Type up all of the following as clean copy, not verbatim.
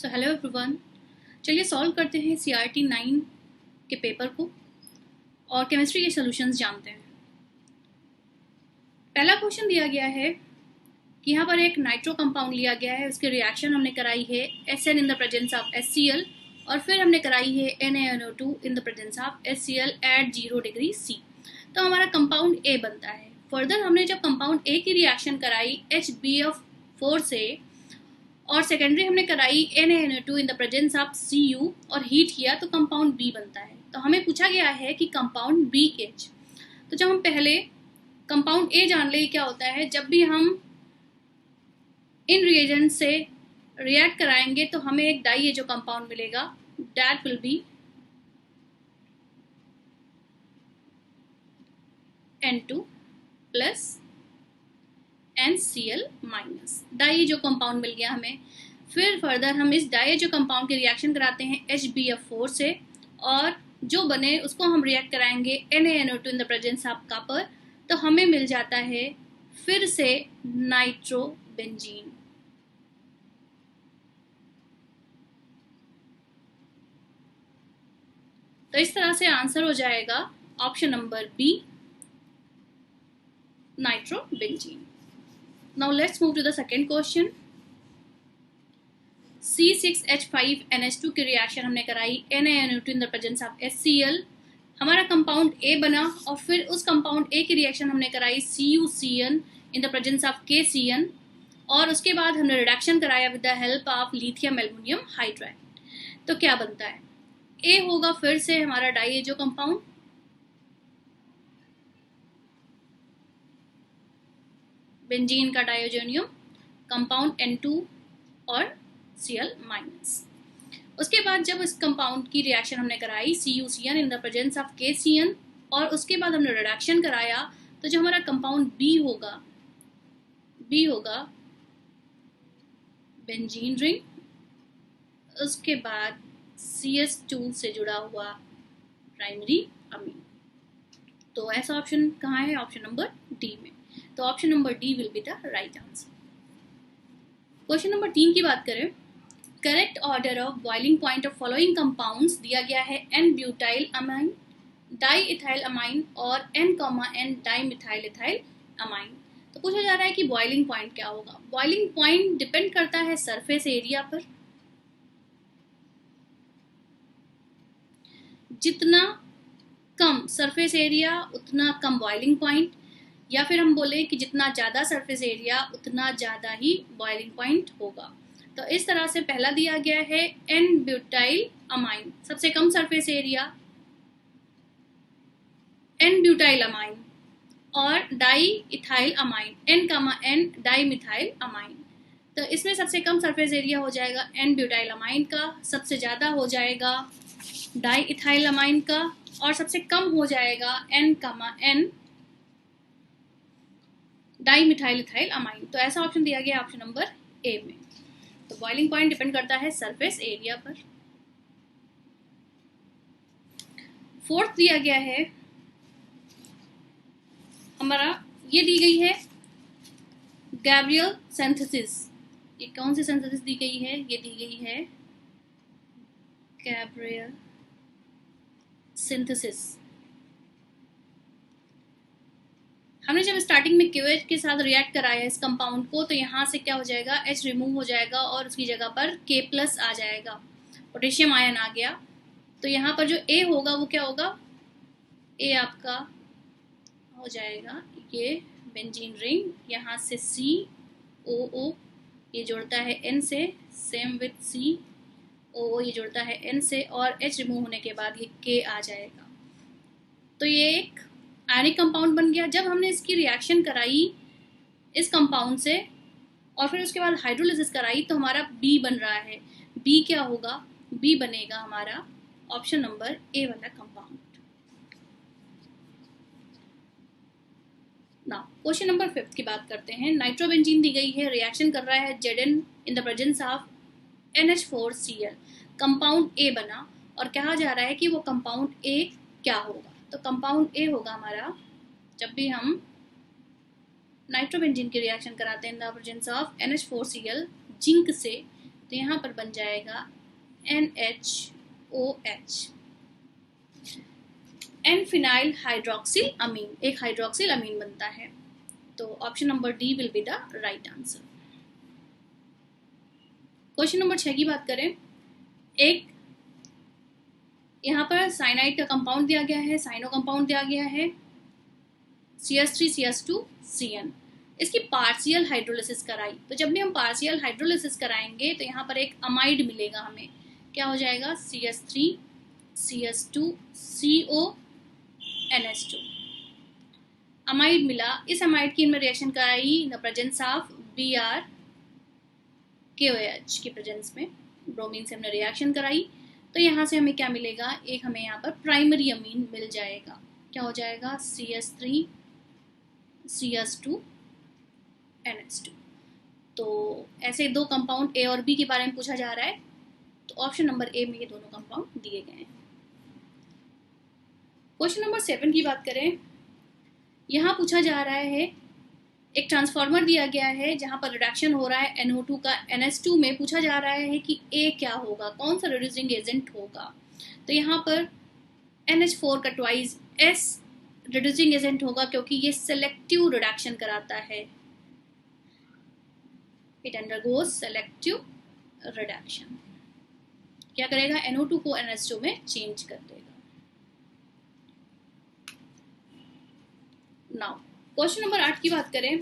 So hello everyone, चलिए solve करते हैं CRT 9 के पेपर को और केमिस्ट्री के सॉल्यूशंस जानते हैं। पहला क्वेश्चन दिया गया है कि यहाँ पर एक नाइट्रो कंपाउंड लिया गया है, उसकी रिएक्शन हमने कराई है SN in the presence of HCl और फिर हमने कराई है NaNO2 in the presence of HCl at 0 degree C। तो हमारा कंपाउंड A बनता है। फर्दर हमने जब कंपाउंड A की रिएक्शन कराई HbF4 से और सेकेंडरी हमने कराई NaNO2 in the presence of Cu और हीट किया तो कंपाउंड B बनता है। तो हमें पूछा गया है कि कंपाउंड BH। तो जब हम पहले कंपाउंड A जान ले क्या होता है, जब भी हम इन रिएजेंट से रिएक्ट कराएंगे तो हमें एक डाई जो कंपाउंड मिलेगा, that will be N2 plus NCl minus. डाई जो कंपाउंड मिल गया हमें। फिर फर्दर हम इस डाई जो कंपाउंड की रिएक्शन कराते हैं HbF4 से और जो बने उसको हम रिएक्ट कराएंगे NaNO2 in the presence of copper, तो हमें मिल जाता है फिर से नाइट्रोबेंजीन। तो इस तरह से आंसर हो जाएगा option number B, nitrobenzene. Now let's move to the second question. C6H5NH2 की रिएक्शन हमने कराई NaNO2 in the presence of HCl। हमारा कंपाउंड A बना और फिर उस कंपाउंड A की रिएक्शन हमने कराई CuCN in the presence of KCN और उसके बाद हमने रिडक्शन कराया with the help of lithium aluminium hydride. तो क्या बनता है? A होगा फिर से हमारा डाइएजो कंपाउंड, बेंजीन का डाइओजेनियम कंपाउंड N2 और Cl माइनस। उसके बाद जब इस कंपाउंड की रिएक्शन हमने कराई CuCN in the presence of KCN और उसके बाद हमने रिडक्शन कराया तो जो हमारा कंपाउंड B होगा बेंजीन रिंग, उसके बाद CH2 से जुड़ा हुआ प्राइमरी अमीन। तो ऐसा ऑप्शन कहाँ है? ऑप्शन नंबर डी में। तो option number D will be the right answer. Question number 3 की बात करें, correct order of boiling point of following compounds दिया गया है N-ब्यूटाइल अमाइन, डाई इथाइल अमाइन और N, di methyl ethyl amine. तो पूछा जा रहा है कि बॉइलिंग पॉइंट क्या होगा। बॉइलिंग पॉइंट डिपेंड करता है सरफेस एरिया पर। जितना कम सरफेस एरिया उतना कम बॉइलिंग पॉइंट, या फिर हम बोले कि जितना ज़्यादा सरफेस एरिया उतना ज़्यादा ही बॉइलिंग पॉइंट होगा। तो इस तरह से पहला दिया गया है N-ब्यूटाइल अमाइन, सबसे कम सरफेस एरिया N-ब्यूटाइल अमाइन और di ethyl amine N, di methyl amine. तो इसमें सबसे कम सरफेस एरिया हो जाएगा N-ब्यूटाइल अमाइन का, सबसे ज़्यादा हो जाएगा डाई इथाइल अमाइन का और सबसे कम हो जाएगा N, di methyl ethyl amine. तो ऐसा ऑप्शन दिया गया ऑप्शन नंबर ए में। तो बॉइलिंग पॉइंट डिपेंड करता है सरफेस एरिया पर। फोर्थ दिया गया है हमारा, ये दी गई है गैब्रियल सिंथेसिस। ये कौन सी सिंथेसिस दी गई है? ये दी गई है गैब्रियल सिंथेसिस। हमने जब स्टार्टिंग में KOH के साथ रिएक्ट कराया इस कंपाउंड को तो यहाँ से क्या हो जाएगा, H रिमूव हो जाएगा और उसकी जगह पर K+ आ जाएगा, पोटेशियम आयन आ गया। तो यहाँ पर जो A होगा वो क्या होगा? A आपका हो जाएगा ये बेंजीन रिंग, यहाँ से COO ये जुड़ता है N से, सेम विथ COO ये जुड़ता है N से और H रिमूव होने के बाद ये K आ जाएगा। तो ये एक आयनिक कंपाउंड बन गया। जब हमने इसकी रिएक्शन कराई इस कंपाउंड से और फिर उसके बाद हाइड्रोलिसिस कराई तो हमारा B बन रहा है। B क्या होगा? B बनेगा हमारा ऑप्शन नंबर ए वाला कंपाउंड। ना क्वेश्चन नंबर 5 की बात करते हैं। नाइट्रोबेंजीन दी गई है, रिएक्शन कर रहा है Zn in the presence of NH4Cl। Compound A बना और कहा जा रहा है कि वो कंपाउंड A क्या होगा। तो कंपाउंड A होगा हमारा, जब भी हम नाइट्रोबेंजीन की रिएक्शन कराते हैं इन the presence of NH4Cl zinc से, तो यहाँ पर बन जाएगा NHOH, एन फिनाइल हाइड्रोक्सिल अमीन, एक हाइड्रोक्सिल अमीन बनता है। तो option number D will be the right answer. Question number 6 की बात करें, एक यहाँ पर साइनाइड का कंपाउंड दिया गया है, साइनो कंपाउंड दिया गया है CS3CS2CN, इसकी पार्शियल हाइड्रोलिसिस कराई। तो जब भी हम पार्शियल हाइड्रोलिसिस कराएंगे तो यहाँ पर एक अमाइड मिलेगा हमें, क्या हो जाएगा CS3CS2CONH2 अमाइड मिला। इस अमाइड की हमने रिएक्शन कराई इन द प्रेजेंस ऑफ BrKOH की प्रेजेंस में, ब्रोमीन से हमने रिएक्शन कराई। तो यहाँ से हमें क्या मिलेगा, एक हमें यहाँ पर प्राइमरी अमीन मिल जाएगा, क्या हो जाएगा CS3CS2NH2। तो ऐसे दो कंपाउंड ए और बी के बारे में पूछा जा रहा है, तो ऑप्शन नंबर ए में ये दोनों कंपाउंड दिए गए हैं। क्वेश्चन नंबर 7 की बात करें, यहाँ पूछा जा रहा है, एक ट्रांसफार्मर दिया गया है जहाँ पर रिडक्शन हो रहा है NO2 का NH2 में। पूछा जा रहा है कि A क्या होगा, कौन सा रिड्यूसिंग एजेंट होगा। तो यहाँ पर NH4 का ट्वाइस S रिड्यूसिंग एजेंट होगा, क्योंकि ये सेलेक्टिव रिडक्शन कराता है, इट अंडरगोज सेलेक्टिव रिडक्शन। क्या करेगा, NO2 को NH2 में चेंज कर देगा। नाउ क्वेश्चन नंबर 8 की बात करें,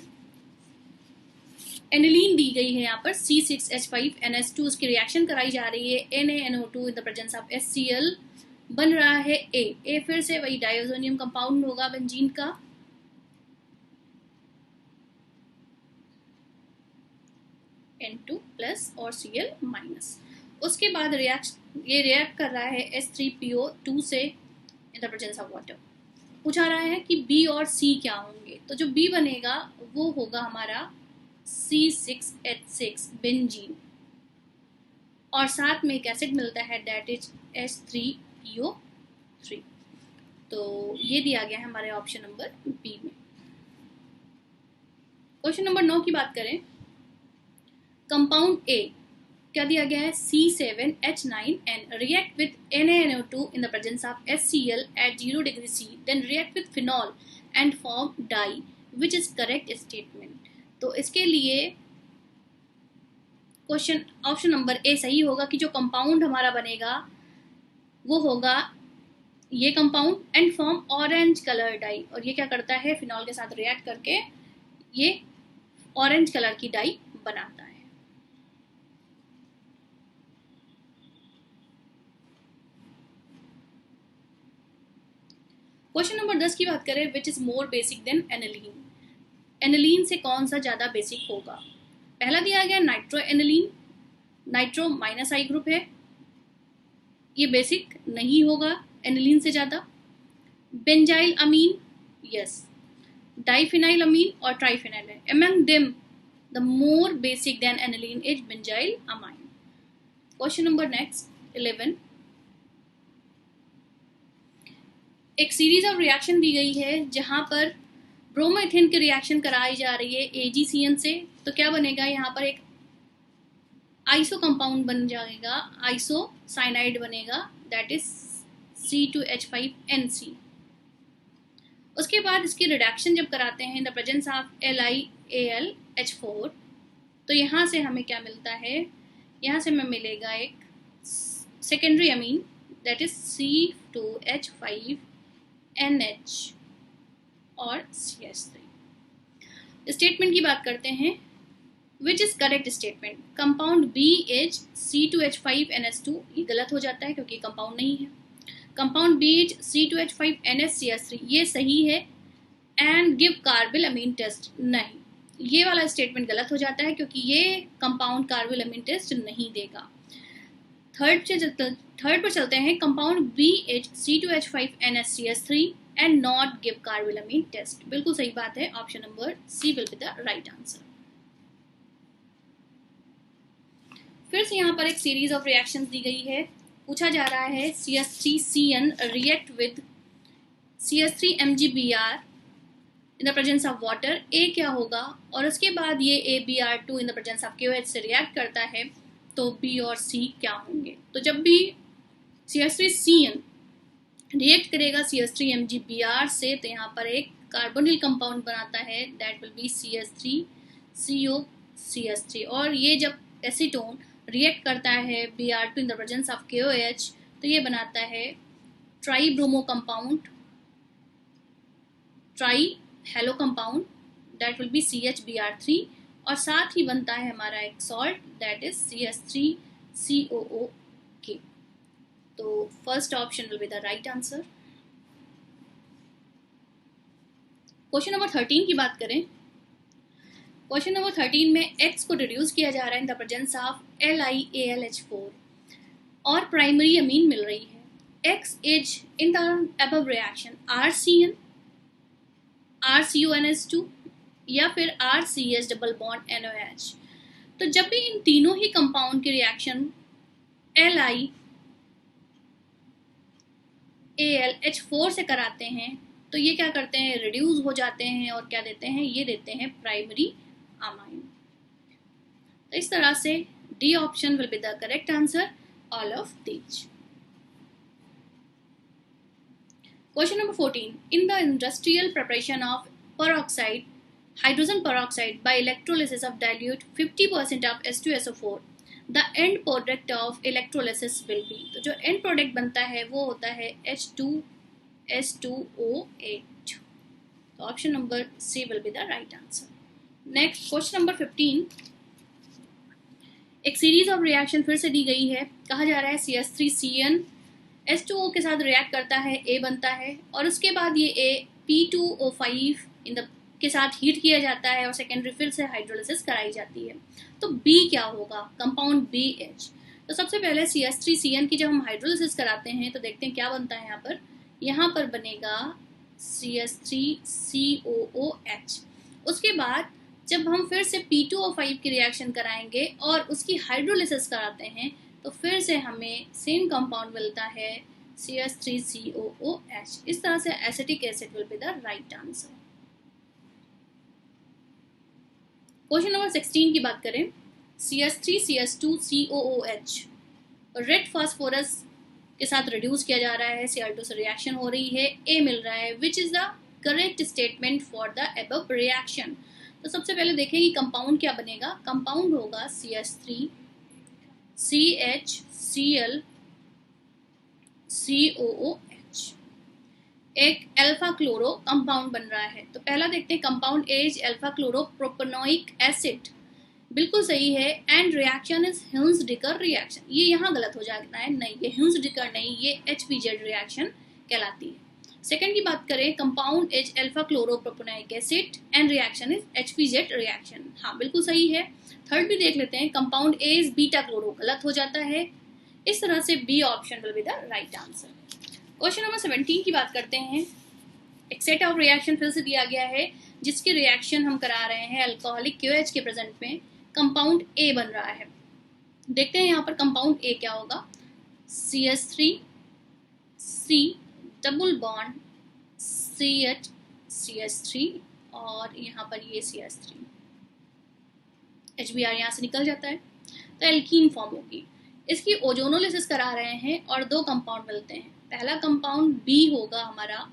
एनिलीन दी गई है यहाँ पर C6H5NH2, उसकी रिएक्शन कराई जा रही है NaNO2 in the presence of HCl, बन रहा है A फिर से वही डायज़ोनियम कंपाउंड होगा बेंजीन का। N2+ और Cl-। उसके बाद ये रिएक्ट कर रहा है H3PO2 से इन द प्रेजेंस ऑफ वाटर। पूछा रहा है कि B और C क्या होंगे, तो जो B बनेगा वो होगा हमारा C6H6 बेंजीन, और साथ में एक एसिड मिलता है दैट इज H3PO3। तो ये दिया गया है हमारे ऑप्शन नंबर बी में। क्वेश्चन नंबर 9 की बात करें, कंपाउंड ए क्या दिया गया है, C7H9N react with NaNO2 in the presence of HCl at 0 degree C, then react with phenol and form dye, which is correct statement। तो इसके लिए क्वेश्चन ऑप्शन नंबर ए सही होगा कि जो कंपाउंड हमारा बनेगा वो होगा ये compound and form orange colour dye, और ये क्या करता है, फिनॉल के साथ रिएक्ट करके ये ऑरेंज कलर की डाई बनाता है। क्वेश्चन नंबर 10 की बात करें, which is more basic than aniline, aniline से कौन सा ज्यादा बेसिक होगा। पहला दिया गया nitro aniline, nitro -I group है, ये बेसिक नहीं होगा एनिलीन से ज्यादा। Benzyl amine, yes, diphenyl amine और ट्राइफिनाइल है। Among them the more basic than aniline is benzyl amine. Question number next 11, एक सीरीज ऑफ रिएक्शन दी गई है जहां पर ब्रोमोएथेन की रिएक्शन कराई जा रही है AgCN से। तो क्या बनेगा, यहाँ पर एक आइसो कंपाउंड बन जाएगा, आइसोसाइनाइड बनेगा दैट इज C2H5NC। उसके बाद इसकी रिडक्शन जब कराते हैं इन द प्रेजेंस ऑफ LiAlH4, तो यहाँ से हमें क्या मिलता है, यहाँ से हमें मिलेगा एक secondary amine that is C2H5NH और CH3। स्टेटमेंट की बात करते हैं, which is correct statement, compound B is C2H5NH2, ये गलत हो जाता है क्योंकि कंपाउंड नहीं है। कंपाउंड B इज C2H5NH ये सही है, and give carbyl amine test, नहीं, ये वाला स्टेटमेंट गलत हो जाता है क्योंकि ये कंपाउंड कार्बिल अमीन टेस्ट नहीं देगा। थर्ड पर चलते हैं, compound B is C2H5NH and not give carbyl amine test, बिल्कुल सही बात है, option number C will be the right answer. फिर से यहाँ पर एक सीरीज ऑफ रिएक्शंस दी गई है, पूछा जा रहा है CH3CN react with CH3MgBr in the presence of water, ए क्या होगा, और उसके बाद ये ABr2 in the presence of KOH से रिएक्ट करता है तो बी और सी क्या होंगे? तो जब भी CH3CN रिएक्ट करेगा CH3MgBr से, तो यहाँ पर एक कार्बोनिल कंपाउंड बनाता है, दैट विल बी CH3COCH3। और ये जब एसीटोन रिएक्ट करता है Br2 in the presence of KOH, तो ये बनाता है try bromo compound, try hello compound, that will B CHBr3। और साथ ही बनता है हमारा एक सॉल्ट, दैट इज CH3COOK। तो first option will be the right answer. Question number 13 की बात करें, क्वेश्चन नंबर 13 में X को रिड्यूस किया जा रहा है इन द प्रेजेंस ऑफ LiAlH4 और प्राइमरी अमीन मिल रही है। X is in the above reaction RCN, RCONH2 या फिर RCH डबल बॉन्ड NOH। तो जब भी इन तीनों ही कंपाउंड की रिएक्शन LiAlH4 से कराते हैं, तो ये क्या करते हैं, रिड्यूस हो जाते हैं और क्या देते हैं, ये देते हैं प्राइमरी अमाइन। तो इस तरह से D option will be the correct answer, all of these. Question number 14, in the industrial preparation of peroxide, hydrogen peroxide by electrolysis of dilute 50% of H2SO4, the end product of electrolysis will be। तो जो end product बनता है वो होता है H2S2O8। तो option number C will be the right answer. Next question number 15, एक series of reaction फिर से दी गई है, कहा जा रहा है CH3CN H2O के साथ रिएक्ट करता है, A बनता है और उसके बाद ये A P2O5 के साथ हीट किया जाता है और सेकेंडरी फिर से हाइड्रोलिसिस कराई जाती है। तो B क्या होगा, कंपाउंड BH। तो सबसे पहले CH3CN की जब हम हाइड्रोलिसिस कराते हैं तो देखते हैं क्या बनता है। यहाँ पर बनेगा CH3COOH। उसके बाद जब हम फिर से P2O5 की रिएक्शन कराएंगे और उसकी हाइड्रोलिसिस कराते हैं तो फिर से हमें सेम कंपाउंड मिलता है CH3COOH। इस तरह से acetic acid will be the right answer. Question number 16 की बात करें, CH3CH2COOH रेड फास्फोरस के साथ रिड्यूस किया जा रहा है, Cl2 से रिएक्शन हो रही है, A मिल रहा है, which is the correct statement for the above reaction. तो सबसे पहले देखें कि कंपाउंड क्या बनेगा। कंपाउंड होगा CH3CL-COOH, एक अल्फा क्लोरो कंपाउंड बन रहा है। तो पहला देखते हैं, compound A is alpha chloro propanoic acid, बिल्कुल सही है। एंड रिएक्शन इज ह्यून्स-डिकर रिएक्शन, ये यहाँ गलत हो जाता है, नहीं ये ह्यून्स-डिकर नहीं, ये HPZ रिएक्शन कहलाती है। सेकंड की बात करें, compound is alpha chloro propanoic acid and reaction is HPZ reaction, हाँ बिल्कुल सही है। थर्ड भी देख लेते हैं, compound A is beta chloro, गलत हो जाता है। इस तरह से B option will be the right answer. Question number 17 की बात करते हैं, एक सेट ऑफ रिएक्शन फिर से दिया गया है जिसकी रिएक्शन हम करा रहे हैं अल्कोहलिक QH के प्रेजेंट में, कंपाउंड A बन रहा है। देखते हैं यहाँ पर कंपाउंड A क्या होगा, CH3C डबल बॉन्ड CH3 और यहाँ पर ये CH3, HBr यहाँ से निकल जाता है तो एल्कीन फॉर्म होगी। इसकी ओजोनोलिसिस करा रहे हैं और दो कंपाउंड मिलते हैं। पहला कंपाउंड B होगा हमारा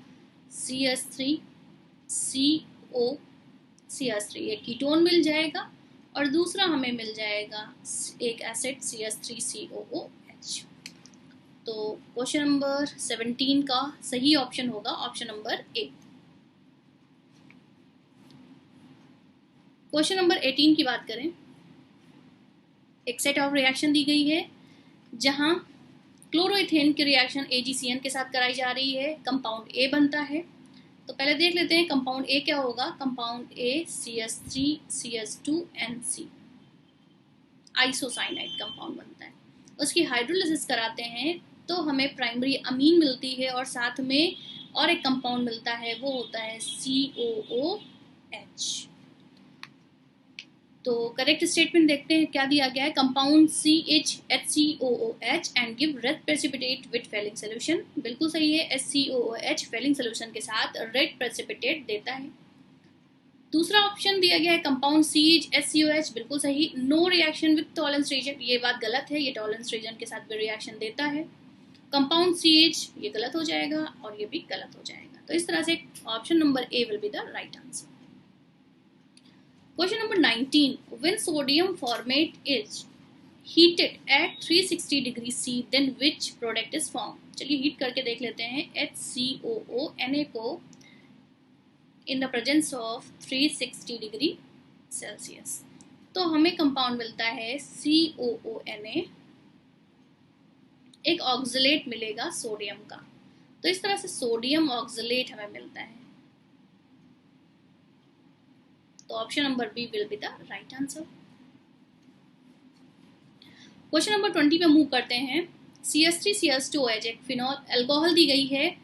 CH3COCH3, एक कीटोन मिल जाएगा और दूसरा हमें मिल जाएगा एक एसिड CH3COOH। तो क्वेश्चन नंबर 17 का सही ऑप्शन होगा option number A. Question number 18 की बात करें, एक सेट ऑफ रिएक्शन दी गई है जहां क्लोरोइथेन की रिएक्शन AgCN के साथ कराई जा रही है, कंपाउंड A बनता है। तो पहले देख लेते हैं कंपाउंड A क्या होगा। Compound A CH3CH2NC, isocyanide compound बनता है। उसकी हाइड्रोलिसिस कराते हैं तो हमें प्राइमरी अमीन मिलती है और साथ में और एक कंपाउंड मिलता है, वो होता है COOH। तो करेक्ट स्टेटमेंट देखते हैं क्या दिया गया है, compound CHHCOOH and give red precipitate with Fehling solution, बिल्कुल सही है। HCOOH फेलिंग सोल्यूशन के साथ रेड प्रेसिपिटेट देता है। दूसरा ऑप्शन दिया गया है कंपाउंड CH बिल्कुल सही। No reaction with Tollens reagent, ये बात गलत है, ये टॉलरेंस रीजन के साथ भी रिएक्शन देता है। कंपाउंड CH ये गलत हो जाएगा और ये भी गलत हो जाएगा। तो इस तरह से option number A will be the right answer. Question number 19, when sodium format is heated at 360 degree C, then which product is formed? चलिए हीट करके देख लेते हैं HCOO Na को in the presence of 360 degree Celsius। तो हमें compound मिलता है COONA, एक ऑक्सलेट मिलेगा सोडियम का। तो इस तरह से सोडियम ऑक्सलेट हमें मिलता है। तो option number B will be the right answer. Question number 20 पे मूव करते हैं। CH3CH2OH एक फिनॉल अल्कोहल दी गई है,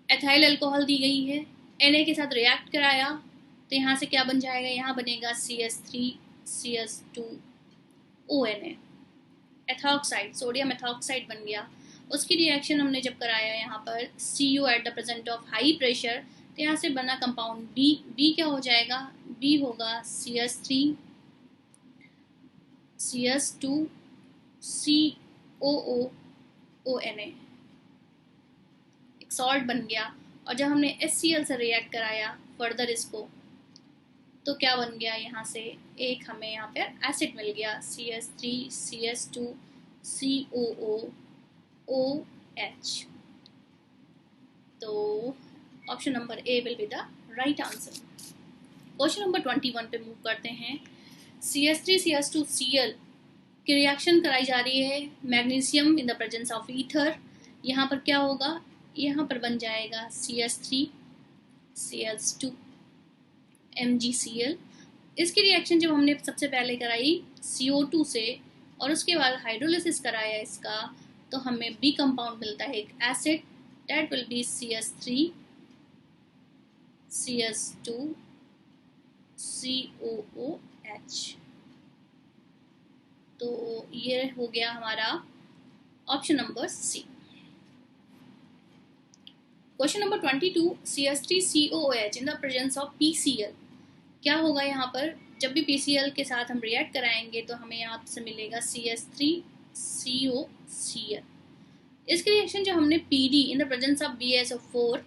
एथाइल अल्कोहल दी गई है, Na के साथ रिएक्ट कराया तो यहाँ से क्या बन जाएगा, यहाँ बनेगा CH3CH2ONA, एथॉक्साइड, सोडियम एथॉक्साइड बन गया। उसकी रिएक्शन हमने जब कराया यहाँ पर Cu at the present of high pressure, तो यहाँ से बना कंपाउंड बी क्या हो जाएगा, बी होगा CH3CH2COONA, एक सॉल्ट बन गया। और जब हमने HCl से रिएक्ट कराया फर्दर इसको, तो क्या बन गया, यहाँ से एक हमें यहाँ पे एसिड मिल गया CH3CH2COOOH। तो option number A will be the right answer. Question number 21 पे मूव करते हैं। CH3CH2Cl की रिएक्शन कराई जा रही है magnesium in the presence of ether. यहाँ पर क्या होगा, यहाँ पर बन जाएगा CH3CH2MgCl। इसकी रिएक्शन जब हमने सबसे पहले कराई CO2 से और उसके बाद हाइड्रोलिसिस कराया इसका, तो हमें बी कंपाउंड मिलता है, एक acid, that will B CH3CH2COOH। तो ये हो गया हमारा option number C. Question number 22, CH3COOH in the presence of PCl, क्या होगा यहाँ पर, जब भी PCl के साथ हम रिएक्ट कराएंगे तो हमें यहाँ से मिलेगा CH3COCl। इसकी रिएक्शन जो हमने PD in the presence of BSO4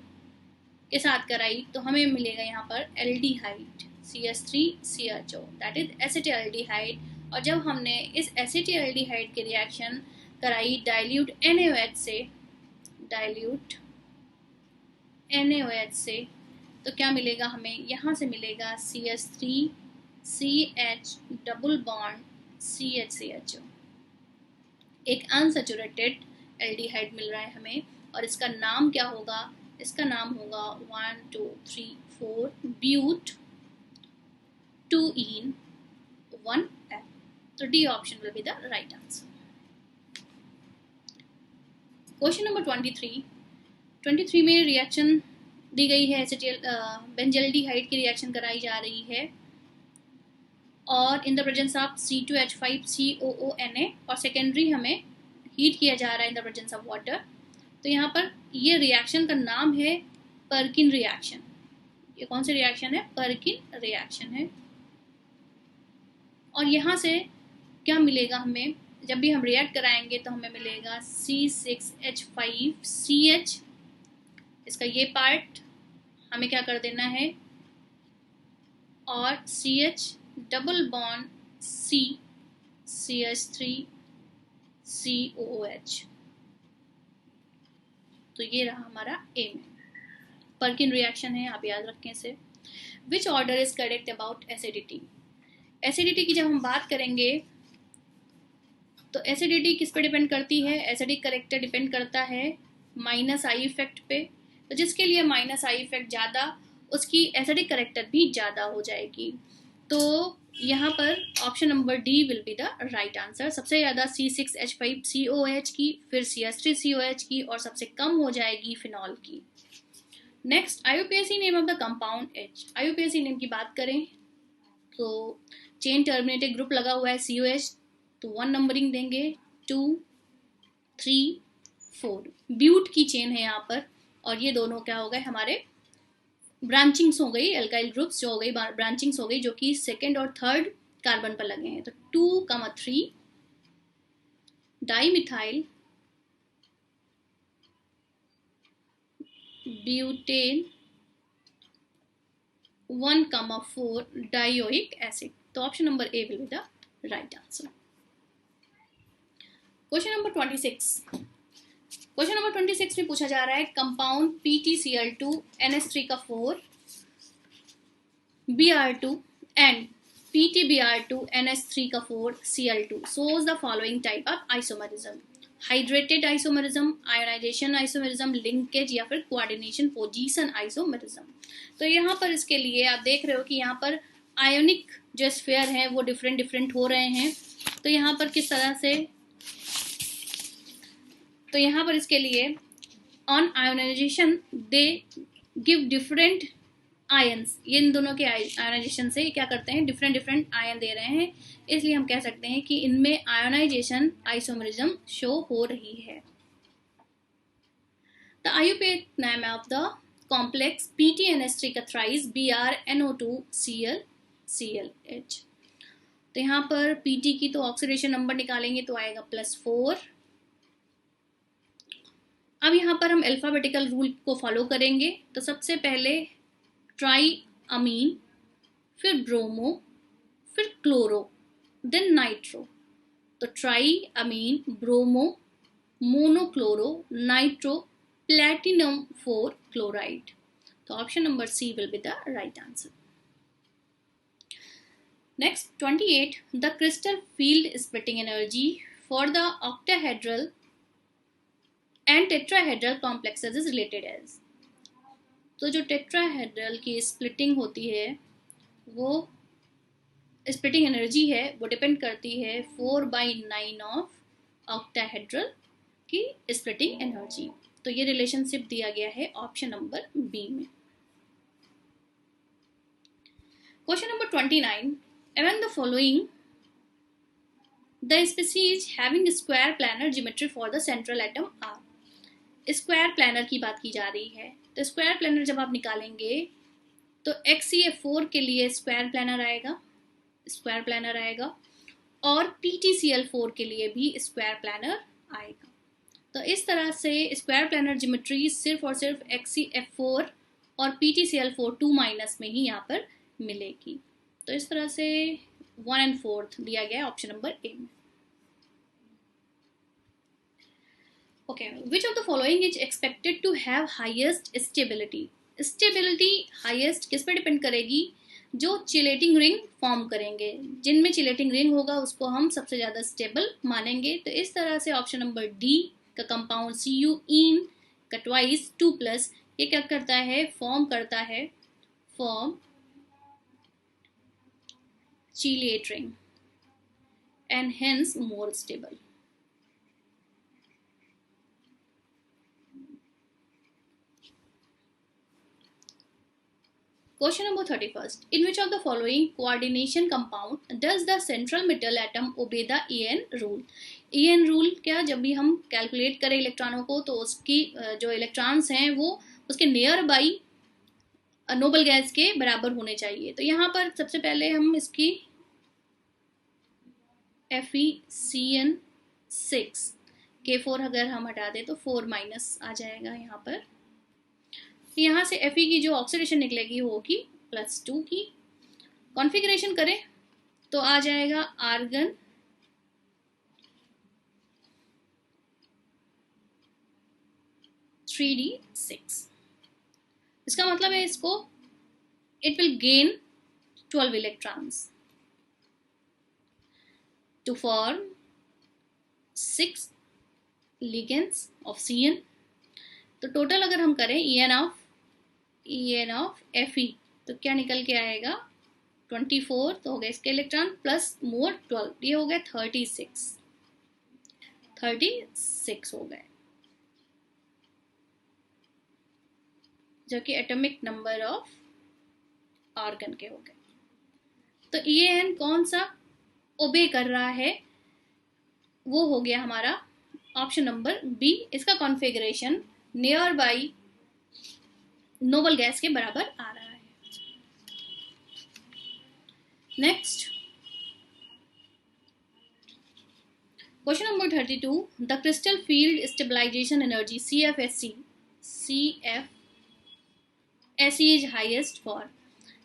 के साथ कराई तो हमें मिलेगा यहाँ पर aldehyde CH3CHO, that is acetaldehyde. और जब हमने इस एसिटाल्डिहाइड की रिएक्शन कराई डाइल्यूट NaOH से, तो क्या मिलेगा हमें, यहाँ से मिलेगा CH3CH डबल बॉन्ड CHCHO, एक अनसैचुरेटेड एल्डिहाइड मिल रहा है हमें। और इसका नाम क्या होगा, इसका नाम होगा 1 2 3 4 ब्यूट 2ene 1F। तो D option will be the right answer. Question number 23 में रिएक्शन दी गई है, बेंजल्डिहाइड की रिएक्शन कराई जा रही है और इन द प्रेजेंस ऑफ C2H5COONA, और सेकेंडरी हमें हीट किया जा रहा है इन द प्रेजेंस ऑफ वाटर। तो यहाँ पर ये रिएक्शन का नाम है पर्किन रिएक्शन। ये कौन सी रिएक्शन है, पर्किन रिएक्शन है। और यहाँ से क्या मिलेगा हमें, जब भी हम रिएक्ट कराएंगे तो हमें मिलेगा C6H5CH, इसका ये पार्ट हमें क्या कर देना है, और CH डबल बॉन्ड CH3COOH। तो ये रहा हमारा ए में, पर्किन रिएक्शन है, आप याद रखें इसे। Which order is correct about acidity, acidity की जब हम बात करेंगे तो एसिडिटी किस पे डिपेंड करती है, एसिडिक करेक्टर डिपेंड करता है माइनस आई इफेक्ट पे। तो जिसके लिए माइनस आई इफेक्ट ज़्यादा, उसकी एसिडिक करेक्टर भी ज़्यादा हो जाएगी। तो यहाँ पर option number D will be the right answer. सबसे ज़्यादा C6H5COOH की, फिर CH3COH की, और सबसे कम हो जाएगी फिनॉल की। Next IUPAC name of the compound H। IUPAC name की बात करें तो चेन टर्मिनेटेड ग्रुप लगा हुआ है COH, तो 1 नंबरिंग देंगे, 2 3 4, ब्यूट की चेन है यहाँ पर, और ये दोनों क्या हो गए हमारे ब्रांचिंग्स हो गई, एल्काइल ग्रुप्स जो हो गई ब्रांचिंग्स हो गई जो कि सेकेंड और थर्ड कार्बन पर लगे हैं। तो 2,3 डाईमिथाइल ब्यूटेन 1,4 डायोइक एसिड। तो option number A will be the right answer. Question number 26। Question number 26 में पूछा जा रहा है कंपाउंड PtCl2 NH3 का 4 Br2 and PtBr2 NH3 का 4 Cl2 shows the following type of isomerism: hydrated isomerism, ionisation isomerism, linkage या फिर coordination position isomerism. तो यहाँ पर इसके लिए आप देख रहे हो कि यहाँ पर आयोनिक जो स्फीयर हैं वो डिफरेंट डिफरेंट हो रहे हैं। तो यहाँ पर किस तरह से, तो यहाँ पर इसके लिए on ionisation they give different ions, ये इन दोनों के आयोनाइजेशन से क्या करते हैं, डिफरेंट डिफरेंट आयन दे रहे हैं, इसलिए हम कह सकते हैं कि इनमें आयोनाइजेशन आइसोमेरिज्म शो हो रही है। द IUPAC नाम ऑफ द कॉम्प्लेक्स PtNH3 का थ्राइस BrNO2Cl ClH। तो यहाँ पर Pt की तो ऑक्सीडेशन नंबर निकालेंगे तो आएगा +4। अब यहाँ पर हम अल्फाबेटिकल रूल को फॉलो करेंगे। तो सबसे पहले ट्राई अमीन, फिर ब्रोमो, फिर क्लोरो, देन नाइट्रो। तो tri amine, bromo, monochloro, nitro, platinum 4 chloride. तो option number C will be the right answer. Next 28, the crystal field splitting energy for the octahedral and tetrahedral complexes is related as. तो जो tetrahedral की splitting होती है, वो splitting energy है वो depend करती है 4/9 ऑफ ऑक्टाहेड्रल की स्प्लिटिंग एनर्जी। तो ये रिलेशनशिप दिया गया है ऑप्शन नंबर बी में। Question number 29, among the following the species having square planar geometry for the central atom are। Square planar की बात की जा रही है। तो स्क्वायर प्लानर जब आप निकालेंगे तो HCl4 के लिए स्क्वायर प्लानर आएगा, स्क्वायर प्लानर आएगा, और PtCl4 के लिए भी स्क्वायर प्लानर आएगा। तो इस तरह से स्क्वायर प्लानर ज्योमेट्री सिर्फ और सिर्फ HCl4 और PtCl4 2- में ही यहाँ पर मिलेगी। तो इस तरह से 1/4 दिया गया है ऑप्शन नंबर ए में। Okay, which of the following is expected to have highest stability? Stability highest किस पे डिपेंड करेगी? जो चिलेटिंग रिंग फॉर्म करेंगे, जिनमें चिलेटिंग रिंग होगा उसको हम सबसे ज़्यादा स्टेबल मानेंगे। तो इस तरह से ऑप्शन नंबर डी का कंपाउंड CuIn का ट्वाइस 2+, ये क्या करता है, फॉर्म करता है, form chelate ring and hence more stable. Question number 31. In which of the following coordination compound does the central metal atom obey the EN rule? EN rule क्या, जब भी हम कैलकुलेट करें इलेक्ट्रॉनों को तो उसकी जो इलेक्ट्रॉन्स हैं वो उसके नियर बाई नोबल गैस के बराबर होने चाहिए। तो यहाँ पर सबसे पहले हम इसकी FeCN6 K4 अगर हम हटा दें तो 4- आ जाएगा यहाँ पर। यहाँ से Fe की जो ऑक्सीडेशन निकलेगी वो होगी +2 की। कॉन्फ़िगरेशन करें तो आ जाएगा आर्गन 3d6। इसका मतलब है इसको it will gain 12 electrons to form 6 ligands of Cn। तो टोटल अगर हम करें EN ऑफ Fe तो क्या निकल के आएगा 24। तो हो गए इसके इलेक्ट्रॉन प्लस मोर 12, ये हो गए 36 हो गए, जो कि एटॉमिक नंबर ऑफ ऑर्गन के हो गए। तो EN कौन सा ओबे कर रहा है, वो हो गया हमारा ऑप्शन नंबर बी। इसका configuration near by noble gas के बराबर आ रहा है। Next question number 32, the crystal field stabilisation energy CFSE is highest for,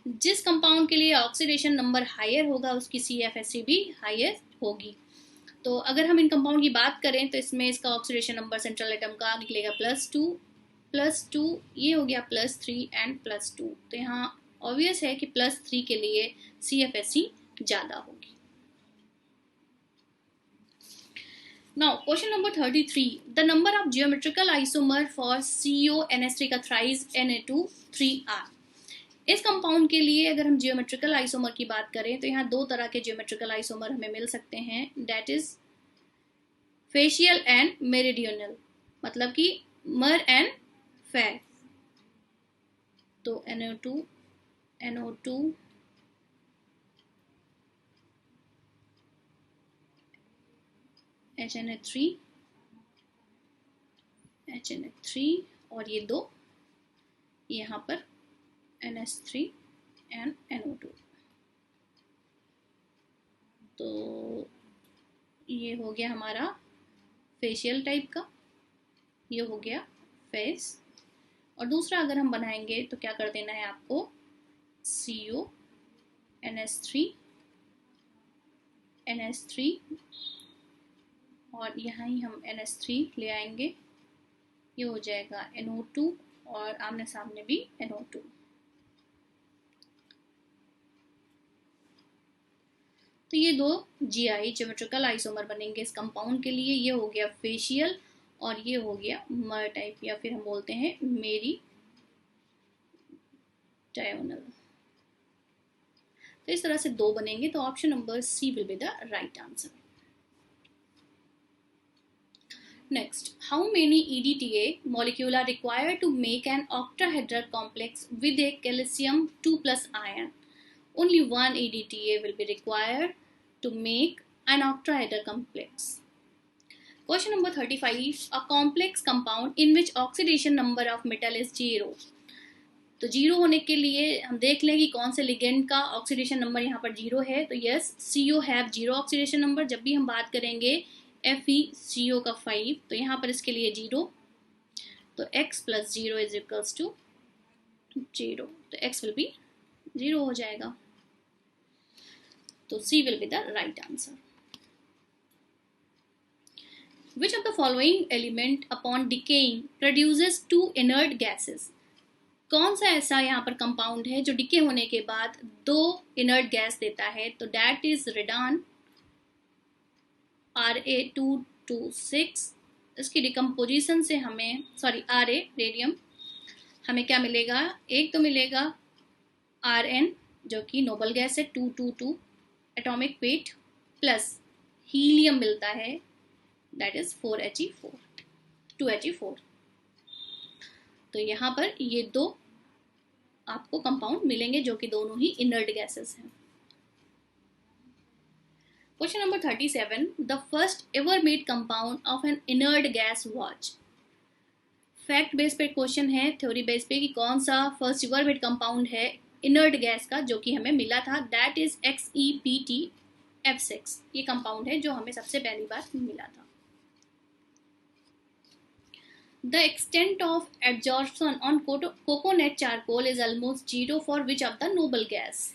जिस कंपाउंड के लिए ऑक्सीडेशन नंबर हायर होगा उसकी CFSE भी हाईएस्ट होगी। तो अगर हम इन कंपाउंड की बात करें तो इसमें इसका ऑक्सीडेशन नंबर सेंट्रल एटम का निकलेगा +2, ये हो गया +3 एंड +2। तो यहाँ ऑब्वियस है कि +3 के लिए CFSE ज़्यादा होगी। Now, question number 33. The number of geometrical isomer for CONS3 का thrice Na2,3R. इस कंपाउंड के लिए अगर हम जियोमेट्रिकल आइसोमर की बात करें तो यहाँ दो तरह के जियोमेट्रिकल आइसोमर हमें मिल सकते हैं, that is facial and meridional, मतलब कि मर एंड फैर। तो NO2 HNA3 और ये दो यहाँ पर NH3 एंड NO2। तो ये हो गया हमारा फेशियल टाइप का, ये हो गया फेस। और दूसरा अगर हम बनाएंगे तो क्या कर देना है आपको, CO NH3 और यहाँ ही हम NH3 ले आएंगे, ये हो जाएगा NO2 और आमने सामने भी NO2। तो ये दो GI ज्योमेट्रिकल आइसोमर बनेंगे इस कंपाउंड के लिए। ये हो गया फेशियल और ये हो गया मर टाइप, या फिर हम बोलते हैं मेरी डायगोनल। तो इस तरह से दो बनेंगे। तो option number C will be the right answer. Next, how many EDTA molecule are required to make an octahedral complex with a calcium 2+ ion? Only one EDTA will be required to make an octahedral complex. Question number 35, a complex compound in which oxidation number of metal is 0. तो 0 होने के लिए हम देख लें कि कौन से लिगेंड का ऑक्सीडेशन नंबर यहाँ पर 0 है। तो yes, CO have 0 oxidation number. जब भी हम बात करेंगे FeCO का 5, तो यहाँ पर इसके लिए 0। तो x + 0 इज इक्वल्स टू 0। तो x विल बी 0 हो जाएगा। तो C will be the right answer. Which of the following element upon decaying produces two inert gases? कौन सा ऐसा यहाँ पर कंपाउंड है जो डिके होने के बाद दो इनर्ट गैस देता है? तो दैट इज रेडान Ra226। इसकी डिकम्पोजिशन से हमें Ra रेडियम, हमें क्या मिलेगा? एक तो मिलेगा Rn जो कि नोबल गैस है 222 एटॉमिक वेट, प्लस हीलियम मिलता है दैट इज 4He4 2He4। तो यहाँ पर ये दो आपको कंपाउंड मिलेंगे जो कि दोनों ही इनर्ट गैसेस हैं। Question number 37, the first ever made compound of N inert gas was. Fact base पे क्वेश्चन है, थ्योरी बेस पे कि कौन सा फर्स्ट एवर मेड कंपाउंड है इनर्ट गैस का जो कि हमें मिला था, दैट इज XePtF6। ये कंपाउंड है जो हमें सबसे पहली बार मिला था। The extent of absorption on coconut charcoal is almost 0 for which of the noble gas?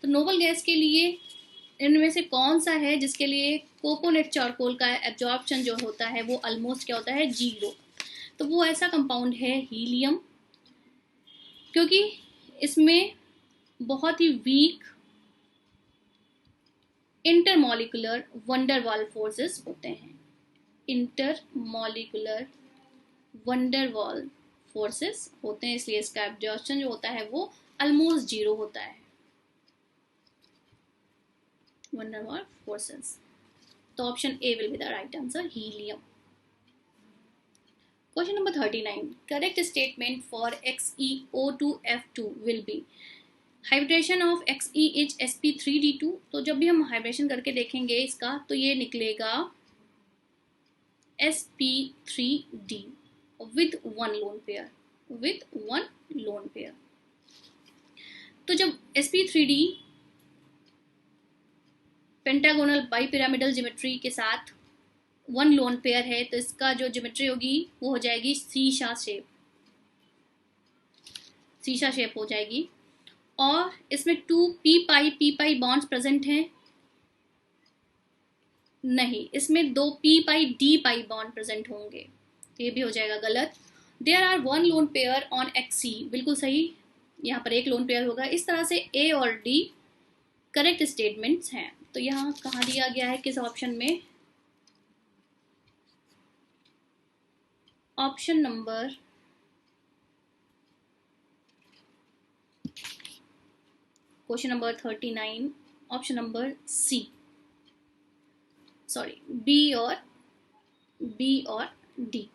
तो नोबल गैस के लिए इनमें से कौन सा है जिसके लिए कोकोनट चारकोल का एब्जॉर्प्शन जो होता है वो ऑलमोस्ट क्या होता है? 0। तो वो ऐसा कंपाउंड है हीलियम, क्योंकि इसमें बहुत ही वीक इंटरमॉलिकुलर वंडरवाल फोर्सेस होते हैं। इंटरमॉलिकुलर वंडरवाल फोर्सेस होते हैं, इसलिए इसका एब्जॉर्प्शन जो होता है वो ऑलमोस्ट 0 होता है। Van der Waals forces. तो option A will be the right answer, helium. Question number 39, correct statement for XeO2F2 will be hybridisation of Xe is sp3d2। तो जब भी हम हाइब्रिडेशन करके देखेंगे इसका तो ये निकलेगा sp3d with one lone pair, with one lone pair. तो जब sp3d पेंटागोनल बाइपिरामिडल ज्योमेट्री के साथ 1 लोन पेयर है तो इसका जो ज्योमेट्री होगी वो हो जाएगी शीशा शेप हो जाएगी। और इसमें 2 p पाई बॉन्ड्स प्रेजेंट हैं, नहीं, इसमें 2 p पाई बॉन्ड प्रेजेंट होंगे, तो ये भी हो जाएगा गलत। There are 1 lone pair on xc, बिल्कुल सही, यहाँ पर 1 लोन पेयर होगा। इस तरह से a और d करेक्ट स्टेटमेंट्स हैं। तो यहाँ कहाँ दिया गया है, किस ऑप्शन में, option number question number 39, option number C, sorry B और D,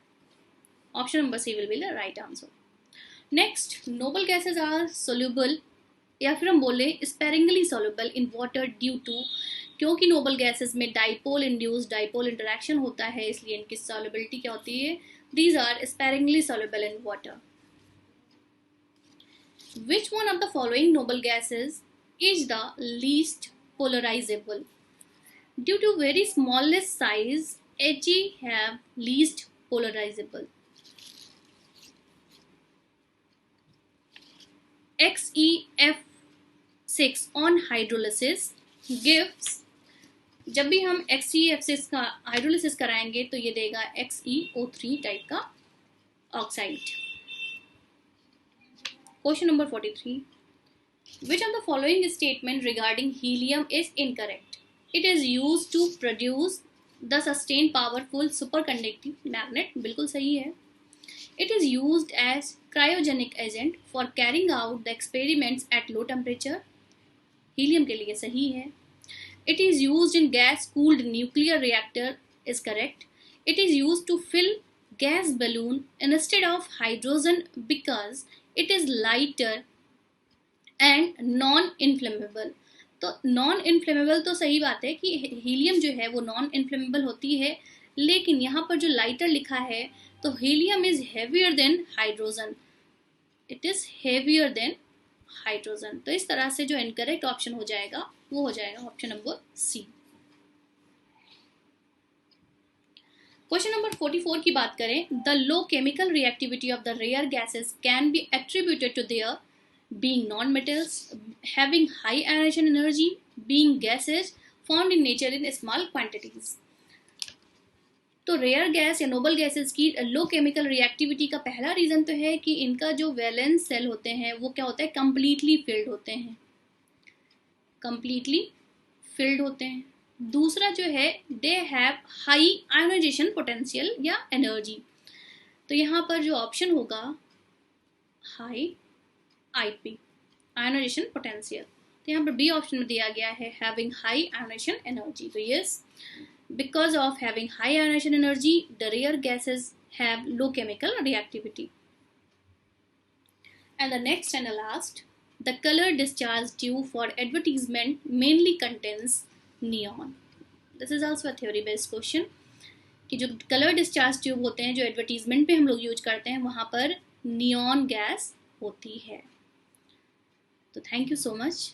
option number C will be the right answer. Next, noble gases are soluble, या फिर हम बोले sparingly soluble in water due to, क्योंकि नोबल गैसेज में dipole induced dipole interaction होता है, इसलिए इनकी सॉल्युबिलिटी क्या होती है, these are sparingly soluble in water. Which one of the following noble gases is the least polarizable? Due to very smallest size, He have least polarizable. XeF6 on hydrolysis gives, जब भी हम XeF6 का hydrolysis कराएंगे तो ये देगा XeO3 type का oxide. Question number 43. Which of the following statement regarding helium is incorrect? It is used to produce the sustained powerful superconducting magnet. बिल्कुल सही है। It is used as cryogenic agent for carrying out the experiments at low temperature. Helium के लिए सही है। It is used in gas cooled nuclear reactor is correct. It is used to fill gas balloon instead of hydrogen because it is lighter and non inflammable. तो non inflammable तो सही बात है कि हीलियम जो है वो नॉन इन्फ्लेमेबल होती है, लेकिन यहाँ पर जो लाइटर लिखा है तो helium is heavier than hydrogen, it is heavier than hydrogen. तो इस तरह से जो इनकरेक्ट ऑप्शन हो जाएगा वो हो जाएगा option number C. Question number 44 की बात करें, the low chemical reactivity of the rare gases can be attributed to their being non metals, having high ionisation energy, being gases found in nature in small quantities. तो rare gas या noble gases की low chemical reactivity का पहला reason तो है कि इनका जो वैलेंस सेल होते हैं वो क्या होता है, कंप्लीटली फिल्ड होते हैं, कंप्लीटली फिल्ड होते हैं। दूसरा जो है, they have high ionization potential या एनर्जी, तो यहाँ पर जो ऑप्शन होगा हाई आईपी आयोनाइजेशन पोटेंशियल, तो यहाँ पर बी ऑप्शन में दिया गया है हैविंग हाई आयोनाइजेशन एनर्जी। तो yes, because of having high ionisation energy the rare gases have low chemical reactivity. And the next and the last, the colour discharge tube for advertisement mainly contains neon. This is also a theory based question कि जो colour discharge tube होते हैं जो advertisement पे हम लोग use करते हैं वहाँ पर नियॉन गैस होती है। तो थैंक यू सो मच।